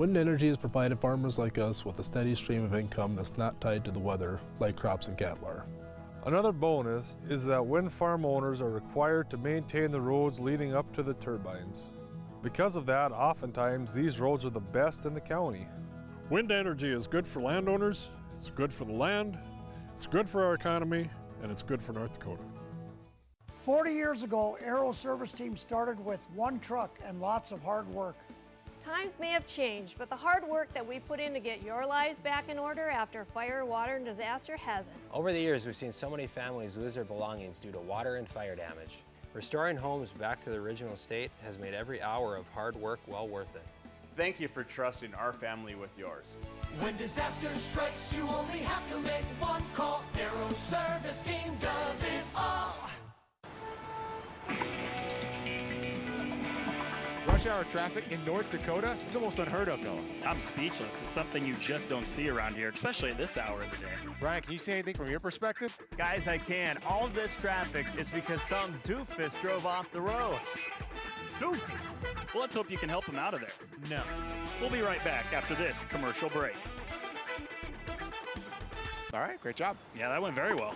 Wind energy has provided farmers like us with a steady stream of income that's not tied to the weather like crops and cattle are. Another bonus is that wind farm owners are required to maintain the roads leading up to the turbines. Because of that, oftentimes these roads are the best in the county. Wind energy is good for landowners, it's good for the land, it's good for our economy, and it's good for North Dakota. 40 years ago, Aero Service Team started with one truck and lots of hard work. Times may have changed, but the hard work that we put in to get your lives back in order after fire, water, and disaster hasn't. Over the years, we've seen so many families lose their belongings due to water and fire damage. Restoring homes back to the original state has made every hour of hard work well worth it. Thank you for trusting our family with yours. When disaster strikes, you only have to make one call. Aero Service Team does it all. Rush hour traffic in North Dakota is almost unheard of, Noah. I'm speechless. It's something you just don't see around here, especially at this hour of the day. Brian, can you say anything from your perspective? Guys, I can. All of this traffic is because some doofus drove off the road. Doofus? Well, let's hope you can help him out of there. No. We'll be right back after this commercial break. All right, great job. Yeah, that went very well.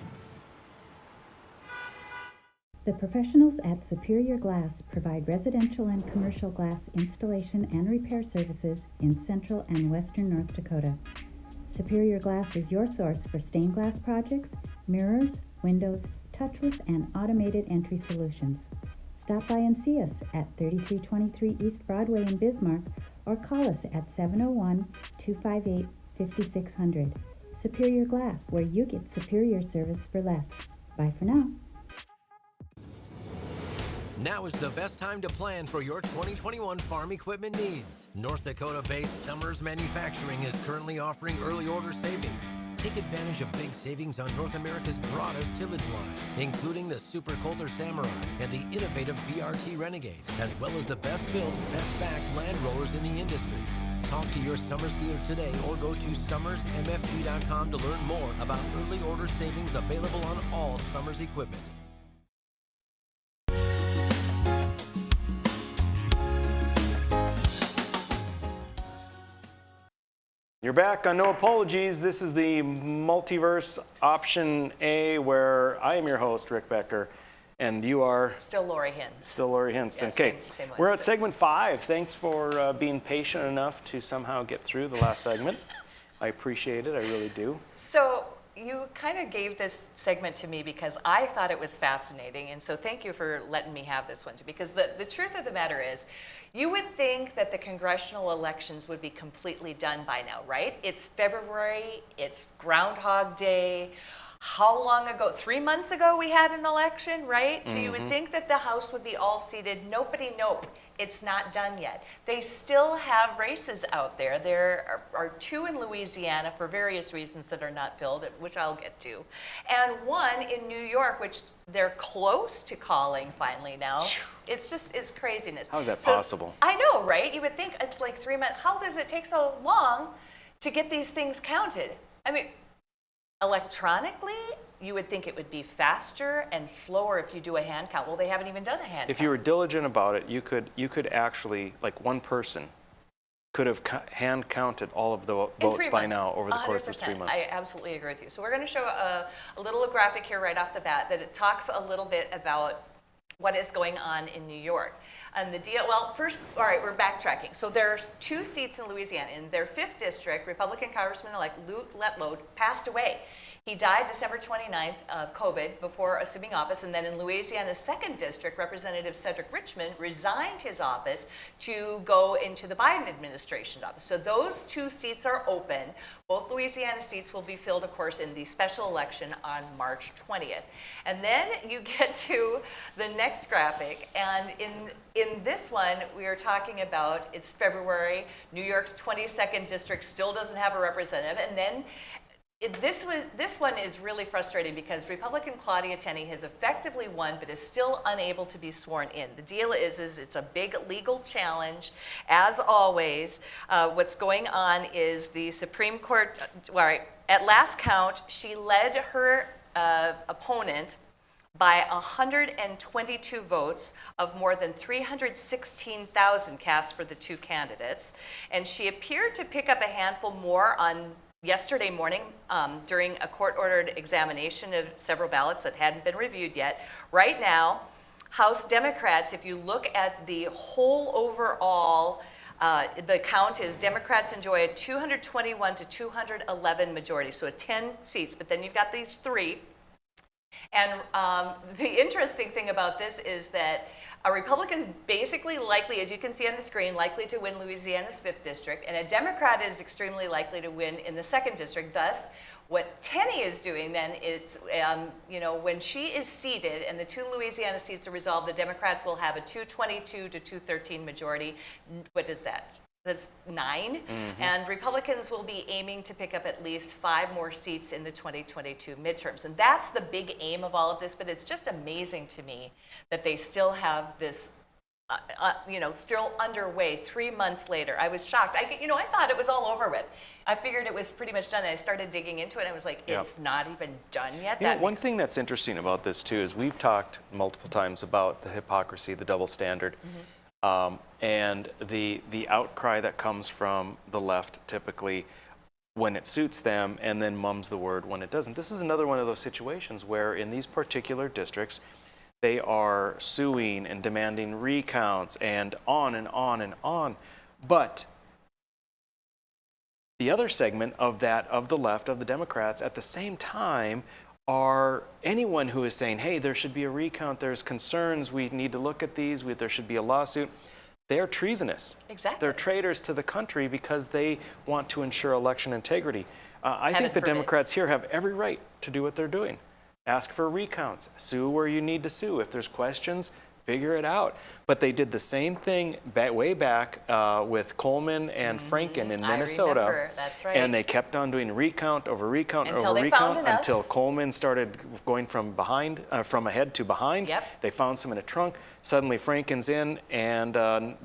The professionals at Superior Glass provide residential and commercial glass installation and repair services in central and western North Dakota. Superior Glass is your source for stained glass projects, mirrors, windows, touchless and automated entry solutions. Stop by and see us at 3323 East Broadway in Bismarck or call us at 701-258-5600. Superior Glass, where you get superior service for less. Bye for now. Now is the best time to plan for your 2021 farm equipment needs. North Dakota-based Summers Manufacturing is currently offering early order savings. Take advantage of big savings on North America's broadest tillage line, including the Super Coulter Samurai and the innovative VRT Renegade, as well as the best built, best backed land rollers in the industry. Talk to your Summers dealer today or go to summersmfg.com to learn more about early order savings available on all Summers equipment. You're back on No Apologies. This is the Multiverse Option A, where I am your host, Rick Becker, and you are... Still Lori Hins. Still Lori Hins. Yeah, okay, same we're one. at segment 5. Thanks for being patient enough to somehow get through the last segment. I appreciate it, I really do. So you kind of gave this segment to me because I thought it was fascinating, and so thank you for letting me have this one too, because the truth of the matter is, you would think that the congressional elections would be completely done by now, right? It's February, it's Groundhog Day. How long ago? 3 months ago we had an election, right? So you would think that the House would be all seated. Nope, it's not done yet. They still have races out there. There are 2 in Louisiana for various reasons that are not filled, which I'll get to. And 1 in New York, which they're close to calling finally now. It's craziness. How is that possible? I know, right? You would think it's like 3 months. How does it take so long to get these things counted? I mean, electronically, you would think it would be faster and slower if you do a hand count. Well, they haven't even done a hand count. If you were diligent about it, you could actually, like one person, could have hand counted all of the votes by now over the course of 3 months. I absolutely agree with you. So we're going to show a little graphic here right off the bat that it talks a little bit about what is going on in New York. And the deal, well, first, all right, we're backtracking. So there's 2 seats in Louisiana. In their 5th district, Republican Congressman-elect Lute Letlow passed away. He died December 29th of COVID before assuming office, and then in Louisiana's 2nd district, Representative Cedric Richmond resigned his office to go into the Biden administration's office. So those 2 seats are open. Both Louisiana seats will be filled, of course, in the special election on March 20th. And then you get to the next graphic, and in this one, we are talking about, it's February, New York's 22nd district still doesn't have a representative, and then this one is really frustrating because Republican Claudia Tenney has effectively won but is still unable to be sworn in. The deal is it's a big legal challenge. As always, what's going on is the Supreme Court, at last count, she led her opponent by 122 votes of more than 316,000 cast for the two candidates. And she appeared to pick up a handful more on yesterday morning during a court-ordered examination of several ballots that hadn't been reviewed yet. Right now, House Democrats, if you look at the whole overall, the count is Democrats enjoy a 221 to 211 majority, so a 10 seats, but then you've got these three. And the interesting thing about this is that a Republican's basically likely, as you can see on the screen, likely to win Louisiana's 5th district, and a Democrat is extremely likely to win in the 2nd district. Thus, what Tenney is doing then is, when she is seated and the 2 Louisiana seats are resolved, the Democrats will have a 222 to 213 majority. What is that? That's 9. And Republicans will be aiming to pick up at least 5 more seats in the 2022 midterms. And that's the big aim of all of this, but it's just amazing to me that they still have this, still underway 3 months later. I was shocked. I thought it was all over with. I figured it was pretty much done. And I started digging into it, and I was like, it's not even done yet? One thing that's interesting about this, too, is we've talked multiple times about the hypocrisy, the double standard. And the outcry that comes from the left typically when it suits them, and then mum's the word when it doesn't. This is another one of those situations where in these particular districts, they are suing and demanding recounts and on and on and on. But the other segment of that, of the left, of the Democrats, at the same time, are anyone who is saying, hey, there should be a recount, there's concerns, we need to look at these, there should be a lawsuit. They're treasonous. Exactly. They're traitors to the country because they want to ensure election integrity. I think the Democrats here have every right to do what they're doing. Ask for recounts, sue where you need to sue. If there's questions, figure it out. But they did the same thing way back with Coleman and Franken in Minnesota. I remember. That's right. And they kept on doing recount over recount until over recount enough. Until Coleman started going from ahead to behind. Yep. They found some in a trunk. Suddenly Franken's in, and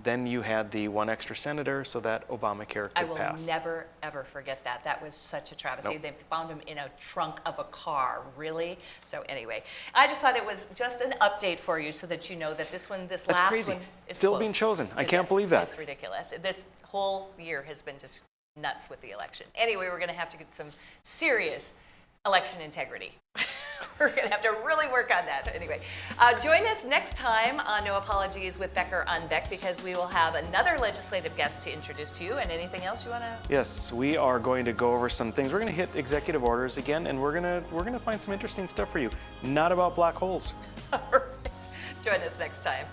then you had the one extra senator so that Obamacare could pass. I will never, ever forget that. That was such a travesty. Nope. They found him in a trunk of a car, really? So anyway, I just thought it was just an update for you so that you know that this That's last crazy. one is Still close. being chosen. I can't believe that. It's ridiculous. This whole year has been just nuts with the election. Anyway, we're going to have to get some serious election integrity. We're going to have to really work on that. Anyway, join us next time on No Apologies with Becker on Beck, because we will have another legislative guest to introduce to you. And anything else you want to? Yes, we are going to go over some things. We're going to hit executive orders again, and we're going to find some interesting stuff for you. Not about black holes. All right. Join us next time.